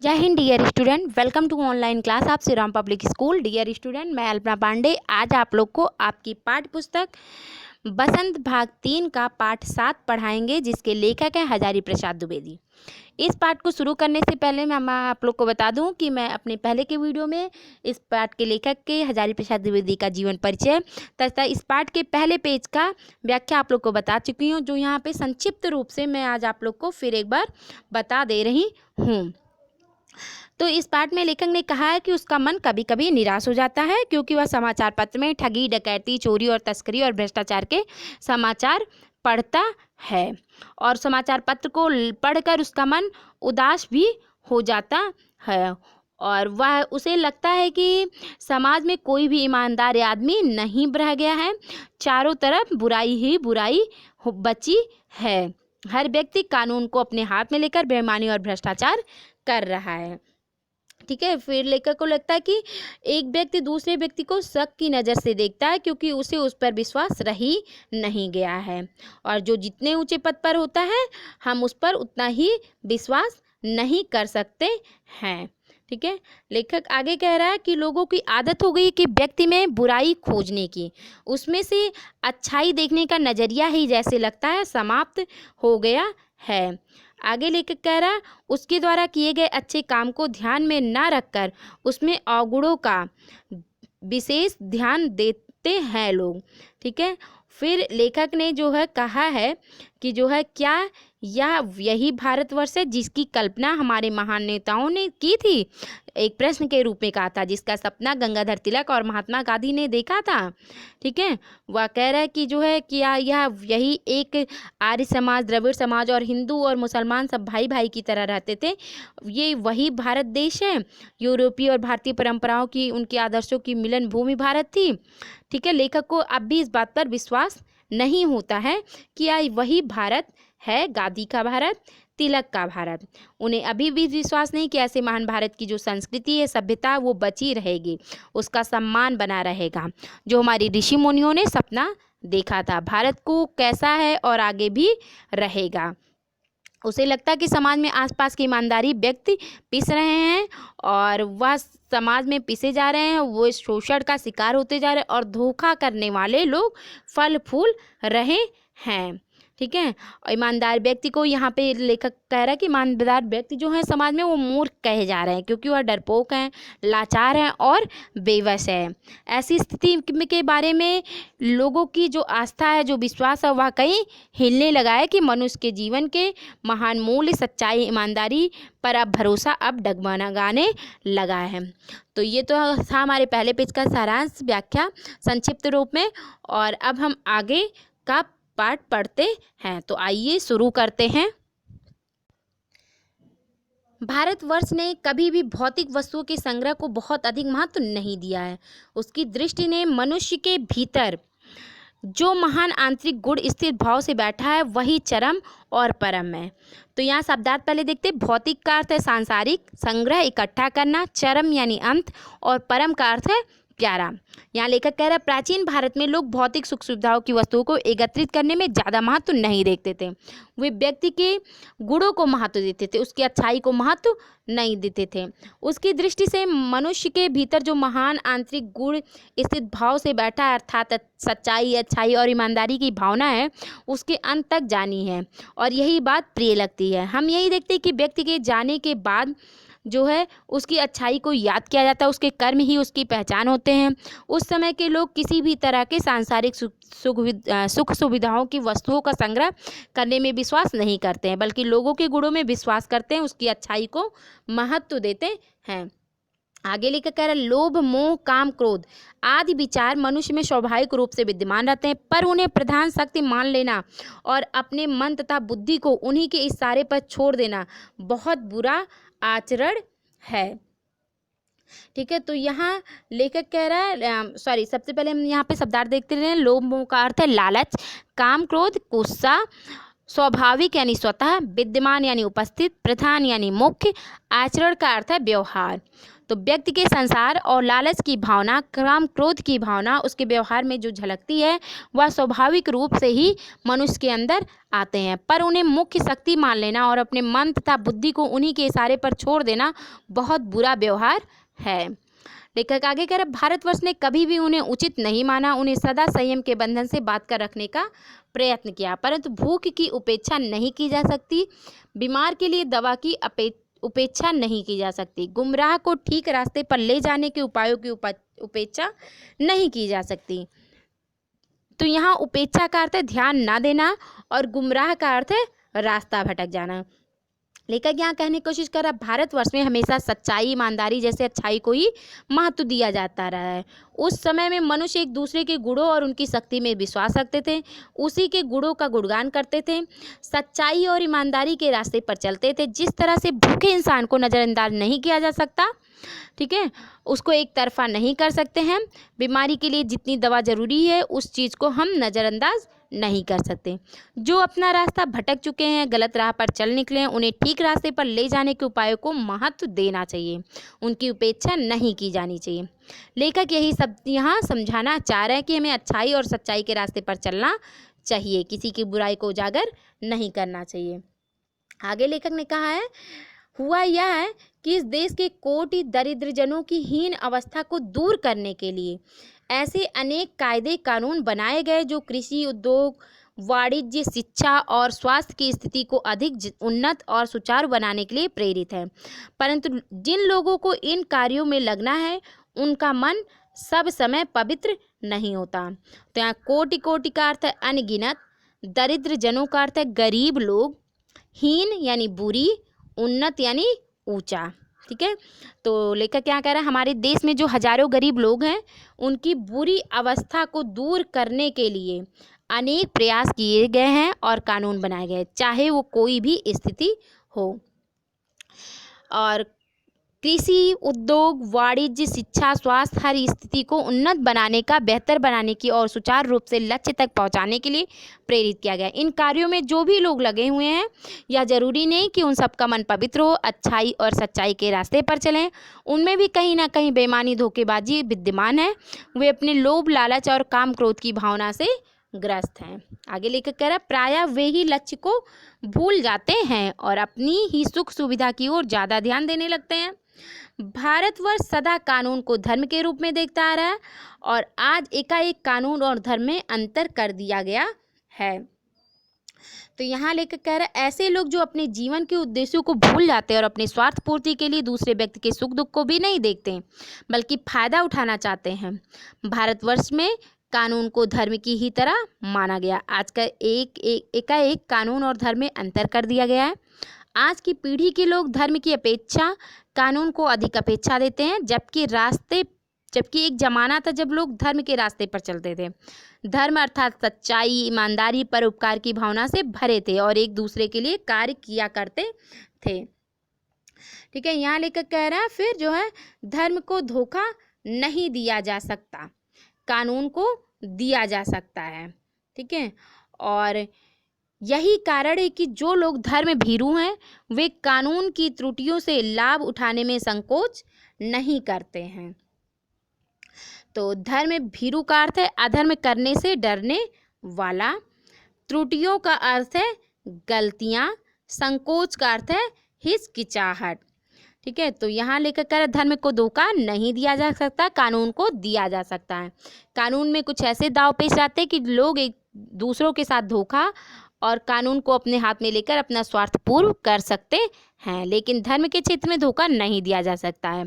जय Hind dear student, welcome to online class of Shri Ram public school. Dear student, मैं अल्पना पांडे आज आप लोग को आपकी पाठ्य पुस्तक बसंत भाग 3 का पाठ 7 पढ़ाएंगे, जिसके लेखक हैं हजारी प्रसाद द्विवेदी। इस पाठ को शुरू करने से पहले मैं आप लोग को बता दूं कि मैं अपने पहले के वीडियो में इस पाठ के लेखक के हजारी प्रसाद द्विवेदी का जीवन परिचय तथा इस पाठ के पहले पेज का व्याख्या आप लोग को बता चुकी हूँ, जो यहाँ पे संक्षिप्त रूप से मैं आज आप लोग को फिर एक बार बता दे रही हूँ। तो इस पाठ में लेखक ने कहा है कि उसका मन कभी कभी निराश हो जाता है, क्योंकि वह समाचार पत्र में ठगी, डकैती, चोरी और तस्करी और भ्रष्टाचार के समाचार पढ़ता है और समाचार पत्र को पढ़कर उसका मन उदास भी हो जाता है और वह उसे लगता है कि समाज में कोई भी ईमानदार आदमी नहीं रह गया है। चारों तरफ बुराई ही बुराई बची है। हर व्यक्ति कानून को अपने हाथ में लेकर बेईमानी और भ्रष्टाचार कर रहा है। ठीक है, फिर लेखक को लगता है कि एक व्यक्ति दूसरे व्यक्ति को शक की नज़र से देखता है, क्योंकि उसे उस पर विश्वास रही नहीं गया है और जो जितने ऊंचे पद पर होता है हम उस पर उतना ही विश्वास नहीं कर सकते हैं। ठीक है, लेखक आगे कह रहा है कि लोगों की आदत हो गई कि व्यक्ति में बुराई खोजने की, उसमें से अच्छाई देखने का नज़रिया ही जैसे लगता है समाप्त हो गया है। आगे लेखक कह रहा है उसके द्वारा किए गए अच्छे काम को ध्यान में ना रखकर उसमें अवगुणों का विशेष ध्यान देते हैं लोग। ठीक है, फिर लेखक ने जो है कहा है कि जो है क्या यही भारतवर्ष है जिसकी कल्पना हमारे महान नेताओं ने की थी, एक प्रश्न के रूप में कहा था, जिसका सपना गंगाधर तिलक और महात्मा गांधी ने देखा था। ठीक है, वह कह रहा है कि जो है क्या यही एक आर्य समाज, द्रविड़ समाज और हिंदू और मुसलमान सब भाई भाई की तरह रहते थे, ये वही भारत देश है। यूरोपीय और भारतीय परंपराओं की, उनके आदर्शों की मिलन भूमि भारत थी। ठीक है, लेखक को अब भी इस बात पर विश्वास नहीं होता है कि वही भारत है, गांधी का भारत, तिलक का भारत। उन्हें अभी भी विश्वास नहीं कि ऐसे महान भारत की जो संस्कृति है, सभ्यता, वो बची रहेगी, उसका सम्मान बना रहेगा, जो हमारी ऋषि मुनियों ने सपना देखा था। भारत को कैसा है और आगे भी रहेगा। उसे लगता है कि समाज में आसपास की ईमानदारी व्यक्ति पिस रहे हैं और वह समाज में पिसे जा रहे हैं, वो शोषण का शिकार होते जा रहे हैं और धोखा करने वाले लोग फल फूल रहे हैं। ठीक है, और ईमानदार व्यक्ति को यहाँ पे लेखक कह रहा है कि ईमानदार व्यक्ति जो है समाज में वो मूर्ख कहे जा रहे हैं, क्योंकि वह डरपोक हैं, लाचार हैं और बेवश है। ऐसी स्थिति के बारे में लोगों की जो आस्था है, जो विश्वास है, वह कहीं हिलने लगा है कि मनुष्य के जीवन के महान मूल्य, सच्चाई, ईमानदारी पर अब भरोसा अब डगमगाने लगा है। तो ये तो था हमारे पहले पेज का सारांश, व्याख्या संक्षिप्त रूप में। और अब हम आगे का पाठ पढ़ते हैं, तो आइए शुरू करते हैं। भारतवर्ष ने कभी भी भौतिक वस्तुओं के संग्रह को बहुत अधिक महत्व नहीं दिया है। उसकी दृष्टि ने मनुष्य के भीतर जो महान आंतरिक गुण स्थिर भाव से बैठा है, वही चरम और परम है। तो यहाँ शब्दार्थ पहले देखते हैं। भौतिक का अर्थ है सांसारिक, संग्रह, इकट्ठा करना, चरम यानी अंत, और परम का अर्थ है प्यारा। यहाँ लेखक कह रहा है प्राचीन भारत में लोग भौतिक सुख सुविधाओं की वस्तुओं को एकत्रित करने में ज़्यादा महत्व नहीं देखते थे। वे व्यक्ति के गुणों को महत्व देते थे, उसकी अच्छाई को महत्व नहीं देते थे। उसकी दृष्टि से मनुष्य के भीतर जो महान आंतरिक गुण स्थित भाव से बैठा है, अर्थात सच्चाई, अच्छाई और ईमानदारी की भावना है, उसके अंत तक जानी है और यही बात प्रिय लगती है। हम यही देखते हैं कि व्यक्ति के जाने के बाद जो है उसकी अच्छाई को याद किया जाता है, उसके कर्म ही उसकी पहचान होते हैं। उस समय के लोग किसी भी तरह के सांसारिक सुख सुविधाओं की वस्तुओं का संग्रह करने में विश्वास नहीं करते हैं, बल्कि लोगों के गुणों में विश्वास करते हैं, उसकी अच्छाई को महत्व देते हैं। आगे लेकर कह रहा है लोभ, मोह, काम, क्रोध आदि विचार मनुष्य में स्वाभाविक रूप से विद्यमान रहते हैं, पर उन्हें प्रधान शक्ति मान लेना और अपने मन तथा बुद्धि को उन्हीं के इशारे पर छोड़ देना बहुत बुरा आचरण है। ठीक है, तो यहाँ लेखक कह रहा है सबसे पहले हम यहाँ पे शब्दार्थ देखते रहे। लोभ मोह का अर्थ है लालच, काम, क्रोध, गुस्सा, स्वाभाविक यानी स्वतः, विद्यमान यानी उपस्थित, प्रधान यानी मुख्य, आचरण का अर्थ है व्यवहार। तो व्यक्ति के संसार और लालच की भावना, काम क्रोध की भावना उसके व्यवहार में जो झलकती है वह स्वाभाविक रूप से ही मनुष्य के अंदर आते हैं, पर उन्हें मुख्य शक्ति मान लेना और अपने मन तथा बुद्धि को उन्हीं के इशारे पर छोड़ देना बहुत बुरा व्यवहार है। लेखक आगे कह रहे, भारतवर्ष ने कभी भी उन्हें उचित नहीं माना, उन्हें सदा संयम के बंधन से बात कर रखने का प्रयत्न किया, परंतु भूख की उपेक्षा नहीं की जा सकती, बीमार के लिए दवा की उपेक्षा नहीं की जा सकती, गुमराह को ठीक रास्ते पर ले जाने के उपायों की उपेक्षा नहीं की जा सकती। तो यहाँ उपेक्षा का अर्थ है ध्यान ना देना और गुमराह का अर्थ है रास्ता भटक जाना। लेखक यहाँ कहने की कोशिश कर रहा, भारतवर्ष में हमेशा सच्चाई, ईमानदारी जैसे अच्छाई को ही महत्व दिया जाता रहा है। उस समय में मनुष्य एक दूसरे के गुणों और उनकी शक्ति में विश्वास रखते थे, उसी के गुणों का गुणगान करते थे, सच्चाई और ईमानदारी के रास्ते पर चलते थे। जिस तरह से भूखे इंसान को नज़रअंदाज नहीं किया जा सकता, ठीक है, उसको एक तरफा नहीं कर सकते हैं, बीमारी के लिए जितनी दवा ज़रूरी है उस चीज़ को हम नज़रअंदाज नहीं कर सकते। जो अपना रास्ता भटक चुके हैं, गलत राह पर चल निकले हैं, उन्हें ठीक रास्ते पर ले जाने के उपायों को महत्व देना चाहिए, उनकी उपेक्षा नहीं की जानी चाहिए। लेखक यही सब यहाँ समझाना चाह रहे हैं कि हमें अच्छाई और सच्चाई के रास्ते पर चलना चाहिए, किसी की बुराई को उजागर नहीं करना चाहिए। आगे लेखक ने कहा है, हुआ यह है कि इस देश के कोटि दरिद्रजनों की हीन अवस्था को दूर करने के लिए ऐसे अनेक कायदे कानून बनाए गए जो कृषि, उद्योग, वाणिज्य, शिक्षा और स्वास्थ्य की स्थिति को अधिक उन्नत और सुचारू बनाने के लिए प्रेरित है, परंतु जिन लोगों को इन कार्यों में लगना है उनका मन सब समय पवित्र नहीं होता। तो यहाँ कोटि कोटि का अर्थ है अनगिनत, दरिद्र जनों का अर्थ है गरीब लोग, हीन यानी बुरी, उन्नत यानी ऊंचा, ठीक है। तो लेखक क्या कह रहा है, हमारे देश में जो हजारों गरीब लोग हैं उनकी बुरी अवस्था को दूर करने के लिए अनेक प्रयास किए गए हैं और कानून बनाए गए, चाहे वो कोई भी स्थिति हो। और कृषि, उद्योग, वाणिज्य, शिक्षा, स्वास्थ्य हर स्थिति को उन्नत बनाने का, बेहतर बनाने की और सुचारू रूप से लक्ष्य तक पहुंचाने के लिए प्रेरित किया गया। इन कार्यों में जो भी लोग लगे हुए हैं, यह जरूरी नहीं कि उन सबका मन पवित्र हो, अच्छाई और सच्चाई के रास्ते पर चलें, उनमें भी कहीं ना कहीं बेईमानी, धोखेबाजी विद्यमान है, वे अपने लोभ, लालच और काम क्रोध की भावना से ग्रस्त हैं। आगे लेकर कह रहा, प्रायः वे ही लक्ष्य को भूल जाते हैं और अपनी ही सुख सुविधा की ओर ज़्यादा ध्यान देने लगते हैं। भारतवर्ष सदा कानून को धर्म के रूप में देखता आ रहा है और आज एकाएक कानून और धर्म में अंतर कर दिया गया है। तो यहाँ लेकर कह रहा है, ऐसे लोग जो अपने जीवन के उद्देश्यों को भूल जाते हैं और अपने स्वार्थ पूर्ति के लिए दूसरे व्यक्ति के सुख दुख को भी नहीं देखते बल्कि फायदा उठाना चाहते हैं। भारतवर्ष में कानून को धर्म की ही तरह माना गया। आज का एकाएक कानून और धर्म में अंतर कर दिया गया है। आज की पीढ़ी के लोग धर्म की अपेक्षा कानून को अधिक अपेक्षा देते हैं, जबकि एक जमाना था जब लोग धर्म के रास्ते पर चलते थे। धर्म अर्थात सच्चाई, ईमानदारी, परोपकार की भावना से भरे थे और एक दूसरे के लिए कार्य किया करते थे, ठीक है। यहाँ लेकर कह रहा है, फिर जो है धर्म को धोखा नहीं दिया जा सकता, कानून को दिया जा सकता है, ठीक है। और यही कारण है कि जो लोग धर्म भीरू हैं वे कानून की त्रुटियों से लाभ उठाने में संकोच नहीं करते हैं। तो धर्म भीरू का अर्थ है अधर्म करने से डरने वाला, त्रुटियों का अर्थ है गलतियां, संकोच का अर्थ है हिचकिचाहट, ठीक है। तो यहाँ लेकर कर धर्म को धोखा नहीं दिया जा सकता, कानून को दिया जा सकता है। कानून में कुछ ऐसे दाव पेश आते हैं कि लोग एक दूसरों के साथ धोखा और कानून को अपने हाथ में लेकर अपना स्वार्थ पूर्ण कर सकते हैं, लेकिन धर्म के क्षेत्र में धोखा नहीं दिया जा सकता है।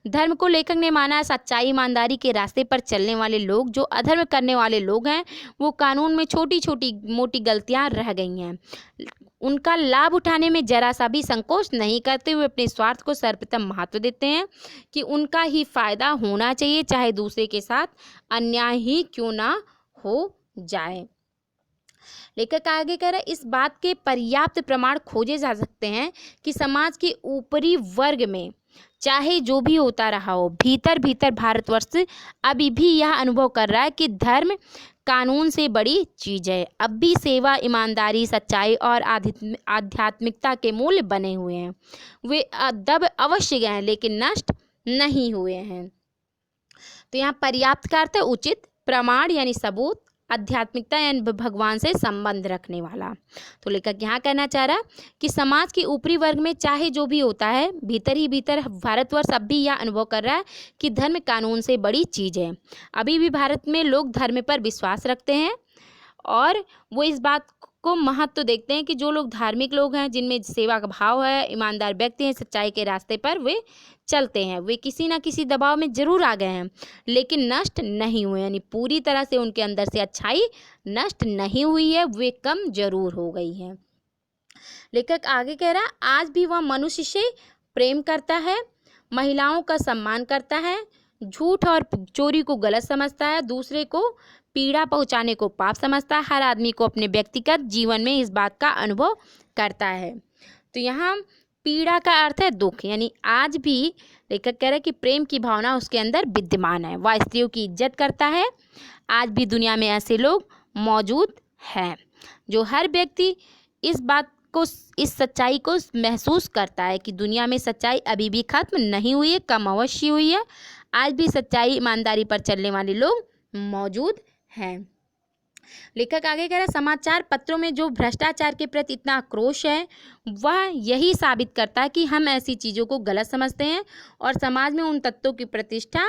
धर्म को लेखक ने माना सच्चाई, ईमानदारी के रास्ते पर चलने वाले लोग, जो अधर्म करने वाले लोग हैं, वो कानून में छोटी छोटी मोटी गलतियां रह गई हैं, उनका लाभ उठाने में जरा सा भी संकोच नहीं करते हुए अपने स्वार्थ को सर्वप्रथम महत्व देते हैं कि उनका ही फायदा होना चाहिए, चाहे दूसरे के साथ अन्याय ही क्यों ना हो जाए। लेखक आगे कह रहे हैं, इस बात के पर्याप्त प्रमाण खोजे जा सकते हैं कि समाज के ऊपरी वर्ग में चाहे जो भी होता रहा हो, भीतर भीतर भारतवर्ष अभी भी यह अनुभव कर रहा है कि धर्म कानून से बड़ी चीज़ है। अब भी सेवा, ईमानदारी, सच्चाई और आध्यात्मिकता के मूल्य बने हुए हैं। वे दब अवश्य गए हैं लेकिन नष्ट नहीं हुए हैं। तो यहाँ पर्याप्त का अर्थ है उचित, प्रमाण यानी सबूत, आध्यात्मिकता यानी भगवान से संबंध रखने वाला। तो लेखक यहाँ कहना चाह रहा कि समाज के ऊपरी वर्ग में चाहे जो भी होता है, भीतर ही भीतर भारतवर्ष अब भी यह अनुभव कर रहा है कि धर्म कानून से बड़ी चीज़ है। अभी भी भारत में लोग धर्म पर विश्वास रखते हैं और वो इस बात को महत्व देखते हैं कि जो लोग धार्मिक लोग हैं, जिनमें सेवा का भाव है, ईमानदार व्यक्ति हैं, सच्चाई के रास्ते पर वे चलते हैं, वे किसी ना किसी दबाव में जरूर आ गए हैं लेकिन नष्ट नहीं हुए, यानी पूरी तरह से उनके अंदर से अच्छाई नष्ट नहीं हुई है, वे कम जरूर हो गई है। लेखक आगे कह रहा, आज भी वह मनुष्य से प्रेम करता है, महिलाओं का सम्मान करता है, झूठ और चोरी को गलत समझता है, दूसरे को पीड़ा पहुंचाने को पाप समझता है, हर आदमी को अपने व्यक्तिगत जीवन में इस बात का अनुभव करता है। तो यहाँ पीड़ा का अर्थ है दुख, यानी आज भी लेखक कह रहे हैं कि प्रेम की भावना उसके अंदर विद्यमान है, वह स्त्रियों की इज्जत करता है। आज भी दुनिया में ऐसे लोग मौजूद हैं जो हर व्यक्ति इस बात को, इस सच्चाई को महसूस करता है कि दुनिया में सच्चाई अभी भी खत्म नहीं हुई है, कम अवश्य हुई है। आज भी सच्चाई ईमानदारी पर चलने वाले लोग मौजूद हैं। लेखक आगे कह रहा है, समाचार पत्रों में जो भ्रष्टाचार के प्रति इतना आक्रोश है वह यही साबित करता है कि हम ऐसी चीज़ों को गलत समझते हैं और समाज में उन तत्वों की प्रतिष्ठा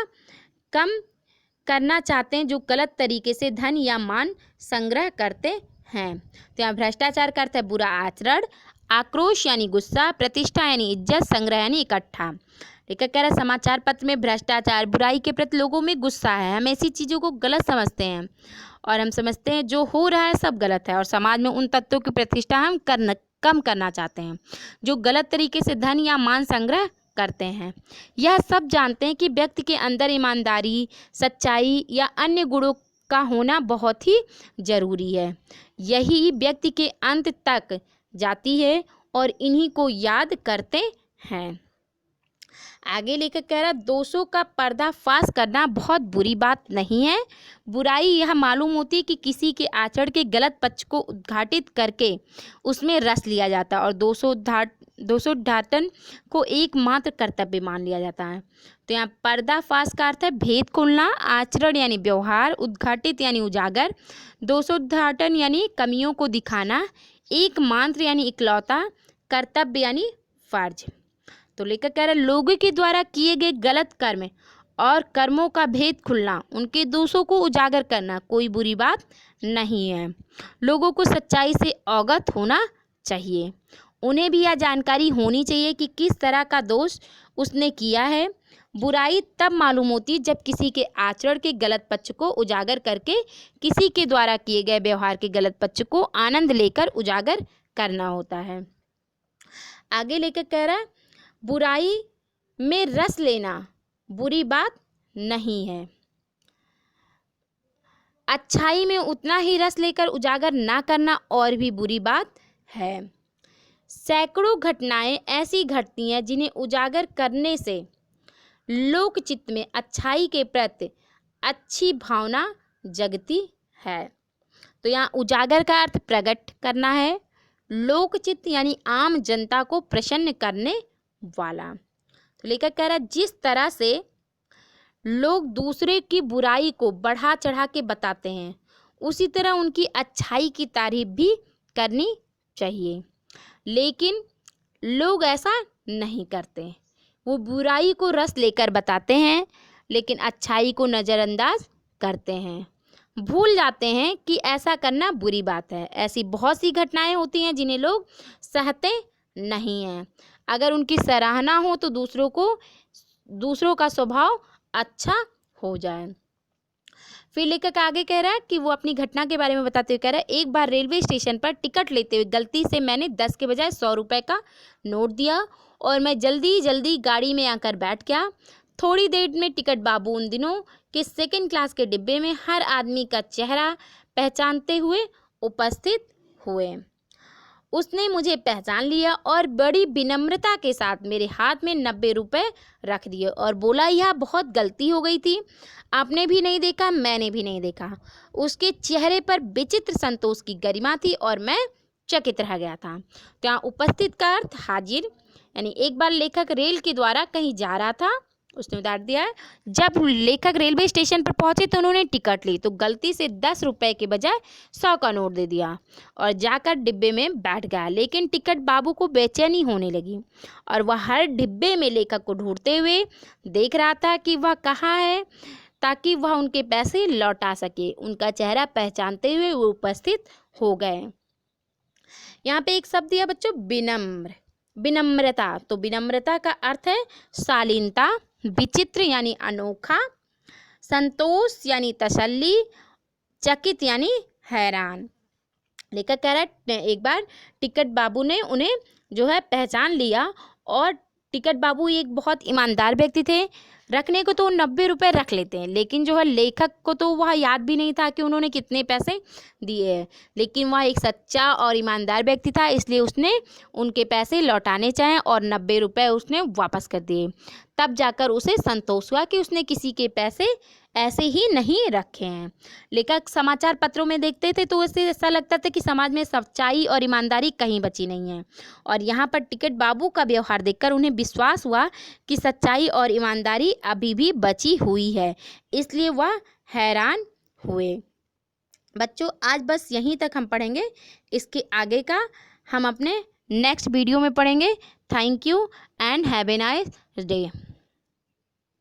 कम करना चाहते हैं जो गलत तरीके से धन या मान संग्रह करते हैं। तो यहाँ भ्रष्टाचार का अर्थ है बुरा आचरण, आक्रोश यानी गुस्सा, प्रतिष्ठा यानी इज्जत, संग्रह यानी इकट्ठा। लेखक कह रहा है समाचार पत्र में भ्रष्टाचार, बुराई के प्रति लोगों में गुस्सा है, हम ऐसी चीज़ों को गलत समझते हैं और हम समझते हैं जो हो रहा है सब गलत है और समाज में उन तत्वों की प्रतिष्ठा हम कम करना चाहते हैं जो गलत तरीके से धन या मान संग्रह करते हैं। यह सब जानते हैं कि व्यक्ति के अंदर ईमानदारी, सच्चाई या अन्य गुणों का होना बहुत ही जरूरी है, यही व्यक्ति के अंत तक जाती है और इन्हीं को याद करते हैं। आगे लेकर कह रहा, दोषों का पर्दाफाश करना बहुत बुरी बात नहीं है। बुराई यह मालूम होती है कि किसी के आचरण के गलत पक्ष को उद्घाटित करके उसमें रस लिया जाता है और दोषोद्घाटन को एकमात्र कर्तव्य मान लिया जाता है। तो यहाँ पर्दाफाश का अर्थ है भेद खोलना, आचरण यानी व्यवहार, उद्घाटित यानी उजागर, दोषोद्घाटन यानी कमियों को दिखाना, एकमात्र यानी इकलौता, कर्तव्य यानी फर्ज। तो लेखक कह रहा है लोगों के द्वारा किए गए गलत कर्म और कर्मों का भेद खुलना, उनके दोषों को उजागर करना कोई बुरी बात नहीं है। लोगों को सच्चाई से अवगत होना चाहिए, उन्हें भी यह जानकारी होनी चाहिए कि किस तरह का दोष उसने किया है। बुराई तब मालूम होती है जब किसी के आचरण के गलत पक्ष को उजागर करके किसी के द्वारा किए गए व्यवहार के गलत पक्ष को आनंद लेकर उजागर करना होता है। आगे लेकर कह रहा है बुराई में रस लेना बुरी बात नहीं है, अच्छाई में उतना ही रस लेकर उजागर ना करना और भी बुरी बात है। सैकड़ों घटनाएं ऐसी घटती हैं जिन्हें उजागर करने से लोकचित्त में अच्छाई के प्रति अच्छी भावना जगती है। तो यहाँ उजागर का अर्थ प्रकट करना है, लोकचित्त यानी आम जनता को प्रसन्न करने वाला। तो लेखक कह रहा है जिस तरह से लोग दूसरे की बुराई को बढ़ा चढ़ा के बताते हैं उसी तरह उनकी अच्छाई की तारीफ भी करनी चाहिए, लेकिन लोग ऐसा नहीं करते। वो बुराई को रस लेकर बताते हैं लेकिन अच्छाई को नज़रअंदाज करते हैं, भूल जाते हैं कि ऐसा करना बुरी बात है। ऐसी बहुत सी घटनाएं होती हैं जिन्हें लोग सहते नहीं हैं। अगर उनकी सराहना हो तो दूसरों का स्वभाव अच्छा हो जाए। फिर लेखक आगे कह रहा है कि वो अपनी घटना के बारे में बताते हुए कह रहा है एक बार रेलवे स्टेशन पर टिकट लेते हुए गलती से मैंने 10 के बजाय 100 रुपये का नोट दिया और मैं जल्दी गाड़ी में आकर बैठ गया। थोड़ी देर में टिकट बाबू उन दिनों के सेकंड क्लास के डिब्बे में हर आदमी का चेहरा पहचानते हुए उपस्थित हुए। उसने मुझे पहचान लिया और बड़ी विनम्रता के साथ मेरे हाथ में 90 रुपये रख दिए और बोला यह बहुत गलती हो गई थी, आपने भी नहीं देखा, मैंने भी नहीं देखा। उसके चेहरे पर विचित्र संतोष की गरिमा थी और मैं चकित रह गया था। तो यहाँ उपस्थित का अर्थ हाजिर, यानी एक बार लेखक रेल के द्वारा कहीं जा रहा था उसने उतार दिया है। जब लेखक रेलवे स्टेशन पर पहुंचे तो उन्होंने टिकट ली तो गलती से 10 रुपए के बजाय 100 का नोट दे दिया और जाकर डिब्बे में बैठ गया। लेकिन टिकट बाबू को बेचैनी होने लगी और वह हर डिब्बे में लेखक को ढूंढते हुए देख रहा था कि वह कहाँ है, ताकि वह उनके पैसे लौटा सके। उनका चेहरा पहचानते हुए वो उपस्थित हो गए। यहाँ पे एक शब्द दिया बच्चों, विनम्र, विनम्रता। तो विनम्रता का अर्थ है शालीनता, विचित्र यानी अनोखा, संतोष यानी तसल्ली, चकित यानी हैरान। लेखक कह रहा है एक बार टिकट बाबू ने उन्हें जो है पहचान लिया और टिकट बाबू एक बहुत ईमानदार व्यक्ति थे। रखने को तो 90 रुपये रख लेते हैं, लेकिन जो है लेखक को तो वह याद भी नहीं था कि उन्होंने कितने पैसे दिए हैं। लेकिन वह एक सच्चा और ईमानदार व्यक्ति था, इसलिए उसने उनके पैसे लौटाने चाहे और 90 रुपये उसने वापस कर दिए। तब जाकर उसे संतोष हुआ कि उसने किसी के पैसे ऐसे ही नहीं रखे हैं। लेखक समाचार पत्रों में देखते थे तो उससे ऐसा लगता था कि समाज में सच्चाई और ईमानदारी कहीं बची नहीं है, और यहाँ पर टिकट बाबू का व्यवहार देखकर उन्हें विश्वास हुआ कि सच्चाई और ईमानदारी अभी भी बची हुई है, इसलिए वह हैरान हुए। बच्चों आज बस यहीं तक हम पढ़ेंगे, इसके आगे का हम अपने नेक्स्ट वीडियो में पढ़ेंगे। Thank you and have a nice day.